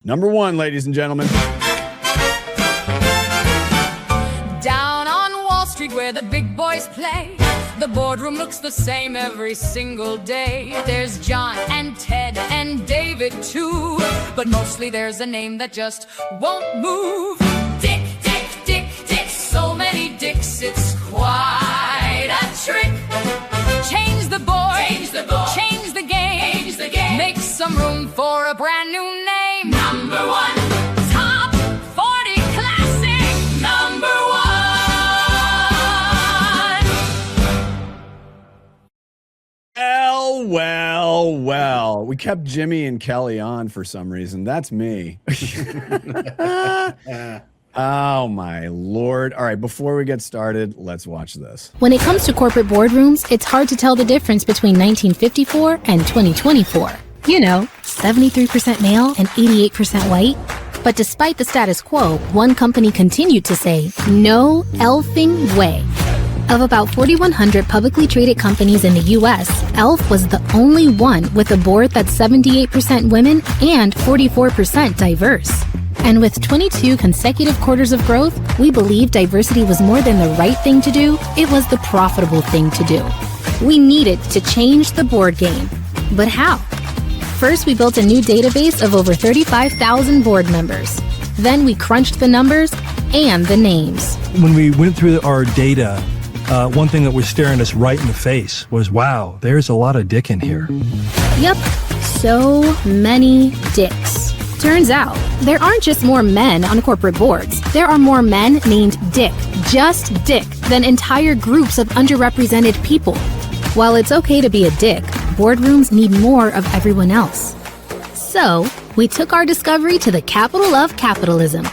Number one, ladies and gentlemen. Down on Wall Street where the big boys play, the boardroom looks the same every single day. There's John and Ted and David too, but mostly there's a name that just won't move. Dick, Dick, Dick, Dick, so many dicks, it's quite a trick. Change the board, change the game, make some room for a brand new name. Number one, top 40 classic, number one. Well. We kept Jimmy and Kelly on for some reason. That's me. Oh, my Lord. All right, before we get started, let's watch this. When it comes to corporate boardrooms, it's hard to tell the difference between 1954 and 2024. You know, 73% male and 88% white. But despite the status quo, one company continued to say, no elfing way. Of about 4,100 publicly traded companies in the US, ELF was the only one with a board that's 78% women and 44% diverse. And with 22 consecutive quarters of growth, we believe diversity was more than the right thing to do, it was the profitable thing to do. We needed to change the board game. But how? First, we built a new database of over 35,000 board members. Then we crunched the numbers and the names. When we went through our data, one thing that was staring us right in the face was, wow, there's a lot of dick in here. Yep, so many dicks. Turns out, there aren't just more men on corporate boards. There are more men named Dick, just Dick, than entire groups of underrepresented people. While it's okay to be a dick, boardrooms need more of everyone else. So, we took our discovery to the capital of capitalism.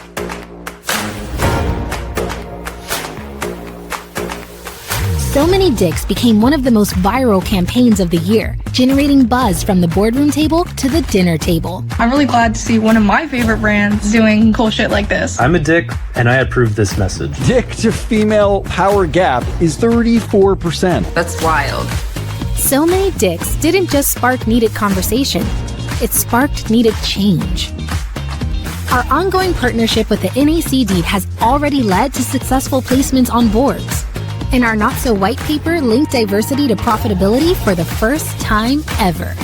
So Many Dicks became one of the most viral campaigns of the year, generating buzz from the boardroom table to the dinner table. I'm really glad to see one of my favorite brands doing cool shit like this. I'm a dick, and I approve this message. Dick to female power gap is 34%. That's wild. So Many Dicks didn't just spark needed conversation, it sparked needed change. Our ongoing partnership with the NACD has already led to successful placements on boards. And our not-so-white paper linked diversity to profitability for the first time ever.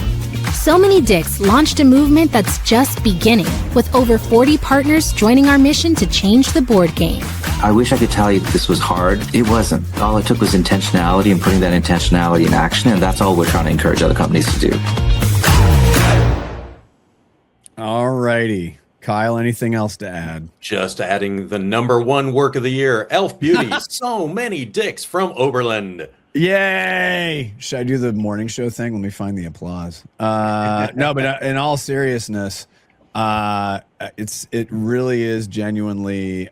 So Many Dicks launched a movement that's just beginning, with over 40 partners joining our mission to change the board game. I wish I could tell you this was hard. It wasn't. All it took was intentionality and putting that intentionality in action, and that's all we're trying to encourage other companies to do. All righty. Kyle, anything else to add? Just adding the number one work of the year, Elf Beauty, So Many Dicks from Oberlin. Yay! Should I do the morning show thing? Let me find the applause. No, but in all seriousness, it really is genuinely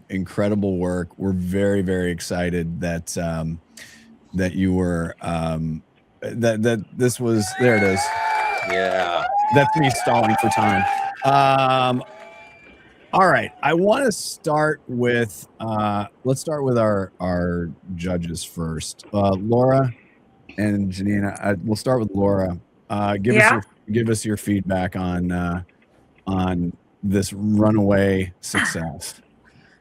incredible work. We're very, very excited that that you were that this was there. It is. Yeah, that's me stalling for time. All right, I want to start with let's start with our judges first. Laura and Janina. We'll start with Laura. Give us your feedback on this runaway success.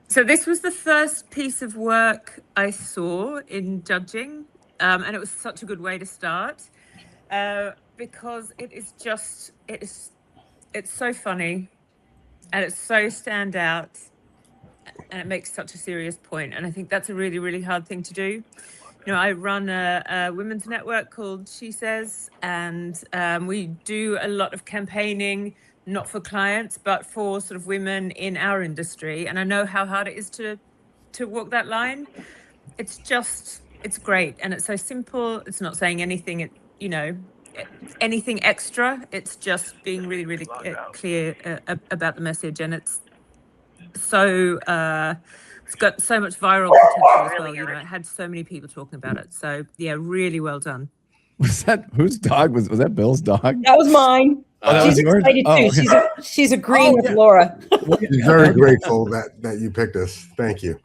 So this was the first piece of work I saw in judging, and it was such a good way to start because it's so funny and it's so stand out and it makes such a serious point. And I think that's a really, really hard thing to do. You know, I run a women's network called She Says, and we do a lot of campaigning, not for clients, but for sort of women in our industry. And I know how hard it is to walk that line. It's great. And it's so simple. It's not saying anything, anything extra. It's just being really, really clear about the message. And it's so, it's got so much viral potential as well. You know, it had so many people talking about it. So yeah, really well done. Was that whose dog was that? Bill's dog? That was mine. She's excited too. Okay. She's agreeing with Laura. She's very grateful that you picked us. Thank you.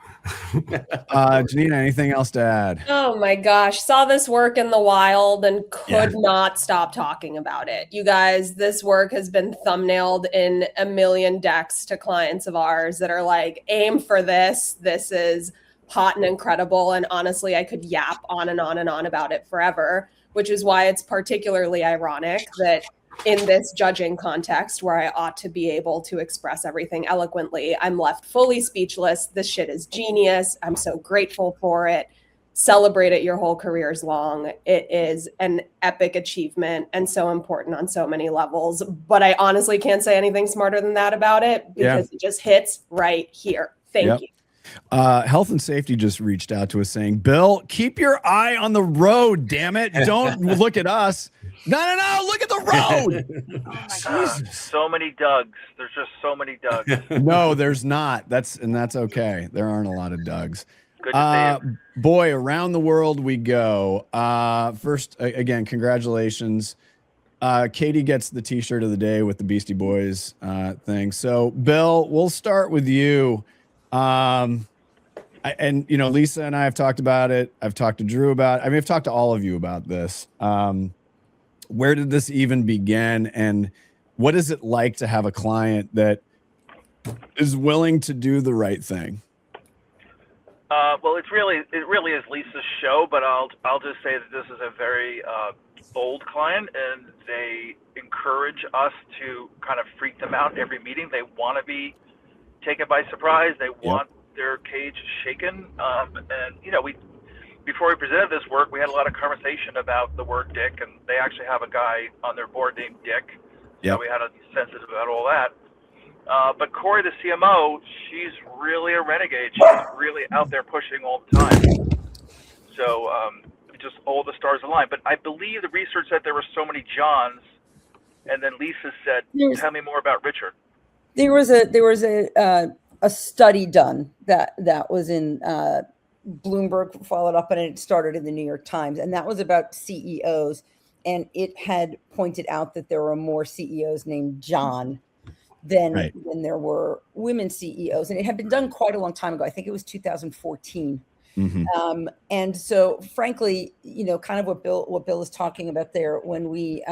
Janina, anything else to add? Oh my gosh, saw this work in the wild and could not stop talking about it. You guys, this work has been thumbnailed in a million decks to clients of ours that are like, aim for this. This is hot and incredible. And honestly, I could yap on and on and on about it forever, which is why it's particularly ironic that in this judging context where I ought to be able to express everything eloquently, I'm left fully speechless. This shit is genius. I'm so grateful for it. Celebrate it your whole careers long. It is an epic achievement and so important on so many levels. But I honestly can't say anything smarter than that about it because it just hits right here. Thank you. Health and safety just reached out to us saying, Bill, keep your eye on the road, damn it. Don't look at us. No, look at the road. Oh my God. So many Dougs. There's just so many Dougs. No, there's not. That's okay. There aren't a lot of Dougs. Good to see you. Boy, around the world we go. First, again, congratulations. Katie gets the t-shirt of the day with the Beastie Boys thing. So, Bill, we'll start with you. And Lisa and I have talked about it. I've talked to Drew about it. I've talked to all of you about this. Where did this even begin? And what is it like to have a client that is willing to do the right thing? Well, it really is Lisa's show, but I'll just say that this is a very bold client, and they encourage us to kind of freak them out every meeting. They want to be taken by surprise. They want their cage shaken. Before we presented this work, we had a lot of conversation about the word dick, and they actually have a guy on their board named Dick. So we had a sensitive about all that. But Corey, the CMO, she's really a renegade. She's really out there pushing all the time. So just all the stars align. But I believe the research said there were so many Johns, and then Lisa said, "Tell me more about Richard." There was a study done that was in Bloomberg, followed up, and it started in the New York Times, and that was about CEOs, and it had pointed out that there were more CEOs named John than there were women CEOs, and it had been done quite a long time ago. I think it was 2014. And so, frankly, kind of what Bill is talking about there, when we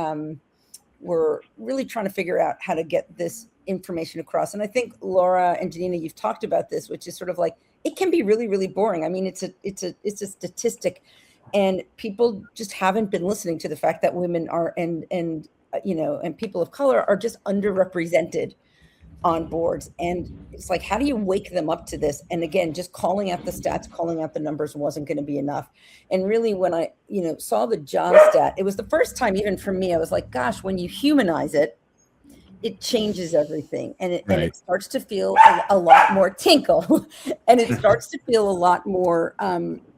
were really trying to figure out how to get this information across. And I think Laura and Janina, you've talked about this, which is sort of like, it can be really, really boring. I mean, it's a statistic, and people just haven't been listening to the fact that women are and people of color are just underrepresented on boards. And it's like, how do you wake them up to this? And again, just calling out the stats, calling out the numbers wasn't going to be enough. And really, when I saw the John stat, it was the first time, even for me, I was like, gosh, when you humanize it, it changes everything, and it starts to feel a lot more tinkle, and it starts to feel a lot more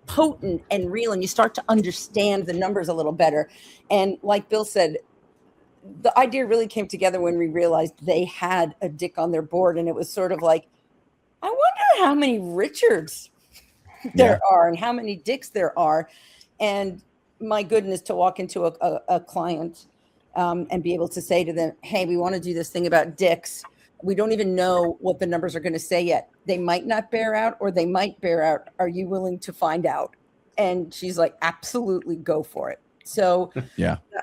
potent and real, and you start to understand the numbers a little better. And like Bill said, the idea really came together when we realized they had a Dick on their board, and it was sort of like, I wonder how many Richards there are and how many Dicks there are. And my goodness, to walk into a client and be able to say to them, hey, we want to do this thing about Dicks. We don't even know what the numbers are going to say yet. They might not bear out, or they might bear out. Are you willing to find out? And she's like, absolutely, go for it. So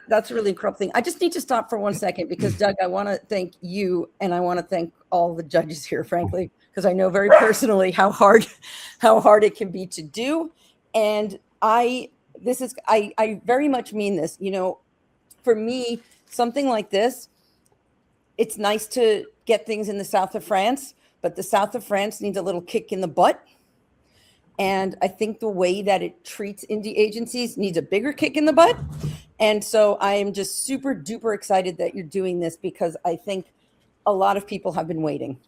that's a really incredible thing. I just need to stop for 1 second because, Doug, I want to thank you, and I want to thank all the judges here, frankly, because I know very personally how hard it can be to do. And I very much mean this. For me, something like this, it's nice to get things in the south of France, but the south of France needs a little kick in the butt. And I think the way that it treats indie agencies needs a bigger kick in the butt. And so I am just super duper excited that you're doing this, because I think a lot of people have been waiting.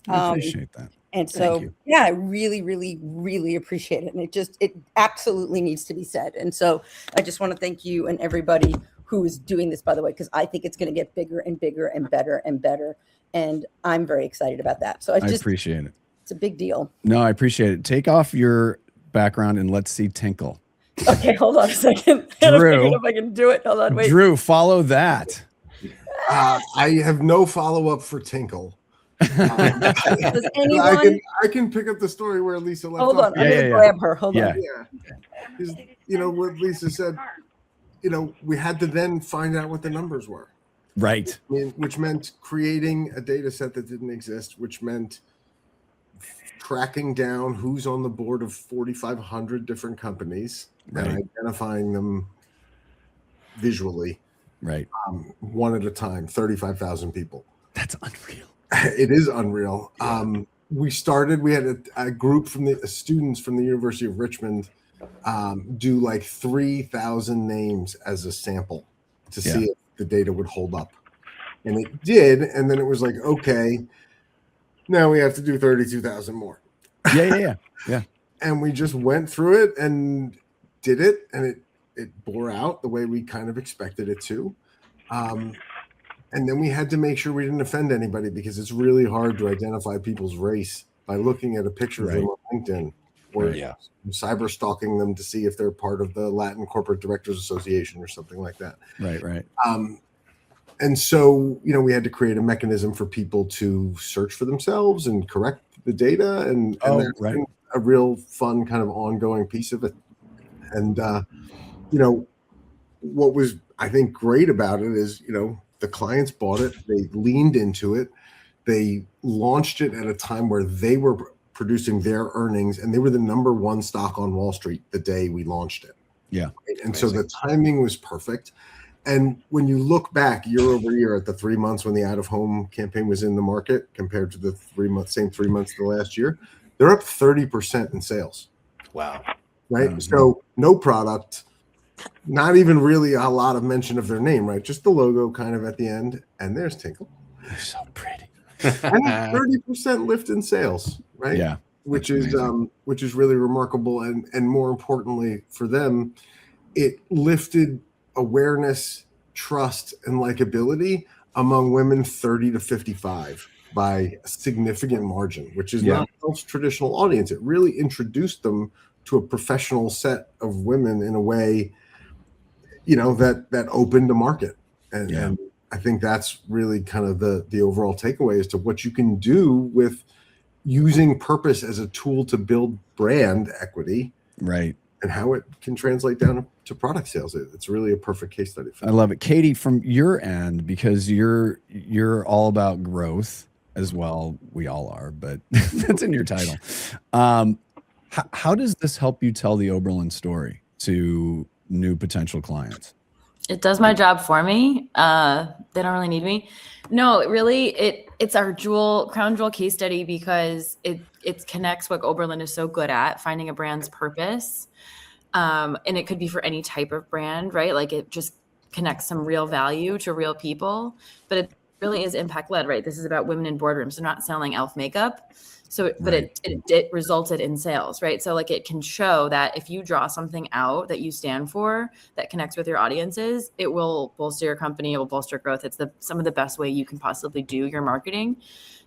I appreciate that. And so, I really, really, really appreciate it. And it absolutely needs to be said. And so I just want to thank you and everybody who is doing this, by the way, because I think it's going to get bigger and bigger and better and better. And I'm very excited about that. So I appreciate it. It's a big deal. No, I appreciate it. Take off your background and let's see Tinkle. Okay, hold on a second. Drew, if I can do it. Hold on, wait. Drew, follow that. I have no follow-up for Tinkle. Does anyone? I can pick up the story where Lisa left Hold off. on, I'm gonna grab her. Hold on. Because, what Lisa said, we had to then find out what the numbers were. Right. Which meant creating a data set that didn't exist, which meant tracking down who's on the board of 4,500 different companies and identifying them visually. Right. One at a time, 35,000 people. That's unreal. It is unreal. We had a group from the students from the University of Richmond do like 3,000 names as a sample to see if the data would hold up. And it did. And then it was like, okay, now we have to do 32,000 more. Yeah. And we just went through it and did it. And it bore out the way we kind of expected it to. And then we had to make sure we didn't offend anybody, because it's really hard to identify people's race by looking at a picture of them on LinkedIn or cyber stalking them to see if they're part of the Latin Corporate Directors Association or something like that. Right. And so, we had to create a mechanism for people to search for themselves and correct the data. And that's been a real fun kind of ongoing piece of it. And, what was, I think, great about it is, the clients bought it, they leaned into it, they launched it at a time where they were producing their earnings, and they were the number one stock on Wall Street the day we launched it. Yeah. And so the timing was perfect. And when you look back year over year at the 3 months when the out-of-home campaign was in the market compared to the same 3 months of the last year, they're up 30% in sales. Wow. Right? Mm-hmm. So no product, not even really a lot of mention of their name, right? Just the logo kind of at the end. And there's Tinkle. They're so pretty. And 30% lift in sales, right? Yeah. Which is really remarkable. And more importantly for them, it lifted awareness, trust, and likability among women 30 to 55 by a significant margin, which is not Elf's traditional audience. It really introduced them to a professional set of women in a way, that opened a market. And I think that's really kind of the overall takeaway as to what you can do with using purpose as a tool to build brand equity. Right. And how it can translate down to product sales. It's really a perfect case study. I love it. Katie, from your end, because you're all about growth as well. We all are, but that's in your title. How does this help you tell the Oberlin story to new potential clients? It does my job for me. They don't really need me. No, it's our crown jewel case study, because it connects what Oberlin is so good at, finding a brand's purpose. And it could be for any type of brand, right? Like, it just connects some real value to real people, but it really is impact led, right? This is about women in boardrooms. They're not selling Elf makeup. So, but it resulted in sales, right? So like, it can show that if you draw something out that you stand for, that connects with your audiences, it will bolster your company, it will bolster growth. It's some of the best way you can possibly do your marketing.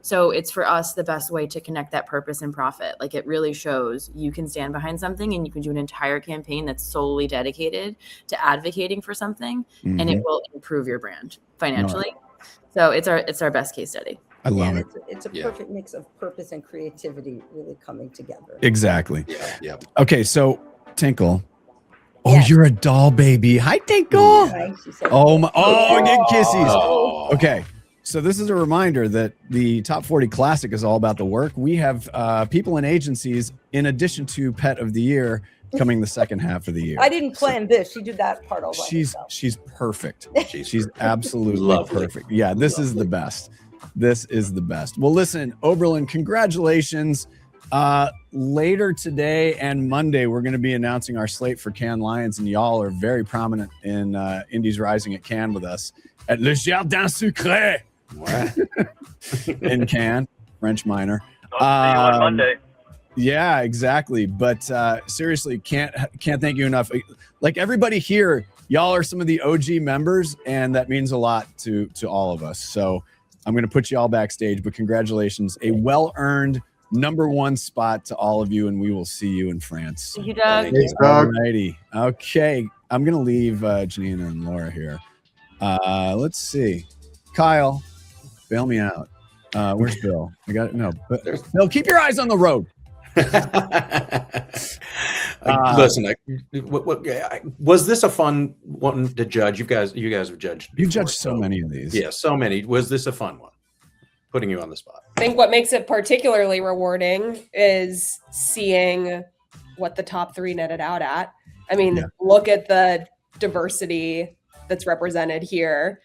So it's, for us, the best way to connect that purpose and profit. Like, it really shows you can stand behind something, and you can do an entire campaign that's solely dedicated to advocating for something, and it will improve your brand financially. So it's our best case study. I love it. It's a perfect mix of purpose and creativity really coming together. Exactly. Yeah. Okay, so Tinkle. Oh, you're a doll baby. Hi, Tinkle. Hi, Oh my! Oh, get kissies. Okay, so this is a reminder that the Top 40 Classic is all about the work. We have people in agencies, in addition to Pet of the Year, coming the second half of the year. I didn't plan this. She did that part all by herself. She's perfect. She's absolutely perfect. Yeah, this is the best. This is the best. Well, listen, Oberlin, congratulations. Later today and Monday, we're going to be announcing our slate for Cannes Lions, and y'all are very prominent in Indies Rising at Cannes with us at Le Jardin Sucré in Cannes, French minor. I'll see you on Monday. Yeah, exactly. But seriously, can't thank you enough. Like, everybody here, y'all are some of the OG members, and that means a lot to all of us. So I'm going to put you all backstage, but congratulations. A well-earned #1 spot to all of you, and we will see you in France. Thank you, Doug. Thanks, Doug. Alrighty. Okay. I'm going to leave Janina and Laura here. Let's see. Kyle, bail me out. Where's Bill? I got it. No, but Bill, keep your eyes on the road. Listen, was this a fun one to judge? You guys have judged. You judged so many of these. Yeah, so many. Was this a fun one? Putting you on the spot. I think what makes it particularly rewarding is seeing what the top 3 netted out at. I mean, look at the diversity that's represented here.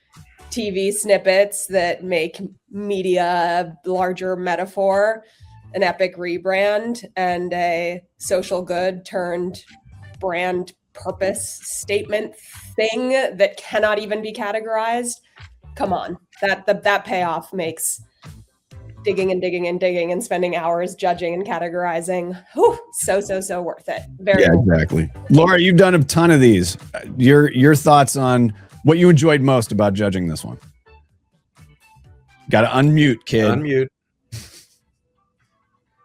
TV snippets that make media a larger metaphor, an epic rebrand, and a social good turned brand purpose statement thing that cannot even be categorized. Come on, that payoff makes digging and spending hours judging and categorizing. Whew, so worth it. Very cool. Exactly. Laura, you've done a ton of these. Your thoughts on what you enjoyed most about judging this one? Got to unmute, kid. Unmute.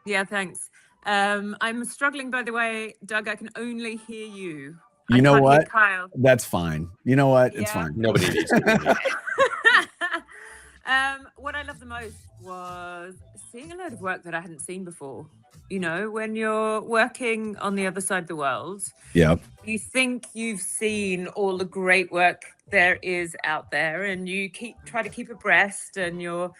Yeah, thanks. I'm struggling, by the way, Doug. I can only hear you. You know what? Kyle. That's fine. You know what? It's fine. Nobody needs to. What I loved the most was seeing a load of work that I hadn't seen before. You know, when you're working on the other side of the world, you think you've seen all the great work there is out there, and you try to keep abreast, and you're,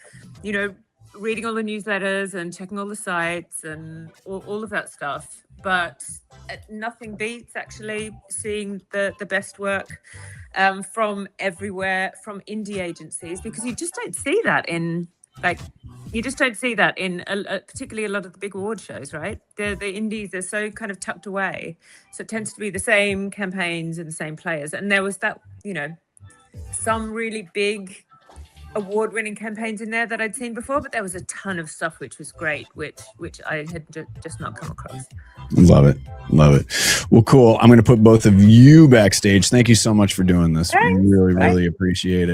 you know, reading all the newsletters and checking all the sites and all of that stuff. But nothing beats actually seeing the best work from everywhere, from indie agencies, because you just don't see that in particularly a lot of the big award shows, right? The indies are so kind of tucked away, so it tends to be the same campaigns and the same players. And there was that, you know, some really big award-winning campaigns in there that I'd seen before, but there was a ton of stuff which was great, which I had just not come across. Love it. Well, cool. I'm going to put both of you backstage. Thank you so much for doing this. Thanks. Really appreciate it.